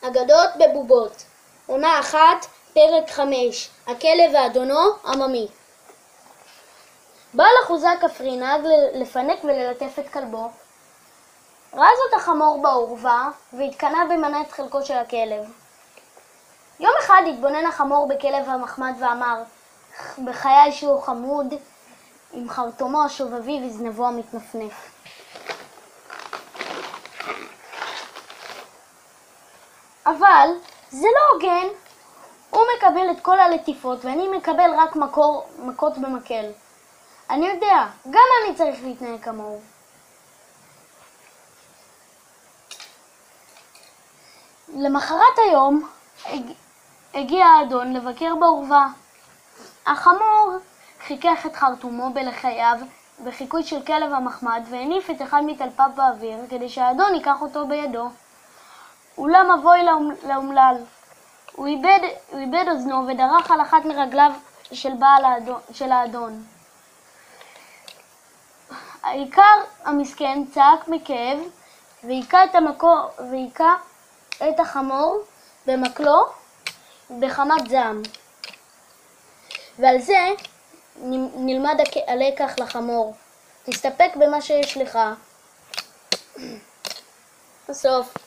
אגדות בבובות. עונה 1, פרק 5. הכלב ואדונו עממי. בעל אחוזה כפרי נהג לפנק וללטף את כלבו. ראה זאת החמור בעורווה והתקנא במנת חלקו של הכלב. יום אחד התבונן החמור בכלב המחמד ואמר, בחיי שהוא חמוד עם חרטומו השובבי וזנבו המתנפנף. אבל זה לא הוגן. הוא מקבל את כל הלטיפות ואני מקבל רק מכות במקל. אני יודע, גם אני צריך להתנהג כמוהו. למחרת היום הגיע האדון לבקר בעורווה. החמור חיכך את חרטומו בלחייו בחיקוי של כלב המחמד והניף את אחד מטלפיו באוויר כדי שהאדון ייקח אותו בידו. אולם אבוי לאומלל. הוא איבד אוזנו ודרך על אחת מרגליו של האדון. העיקר המסכן צעק מכאב והיכה את החמור במקלו בחמת זעם. ועל זה נלמד הלקח לחמור. תסתפק במה שיש לך. בסוף.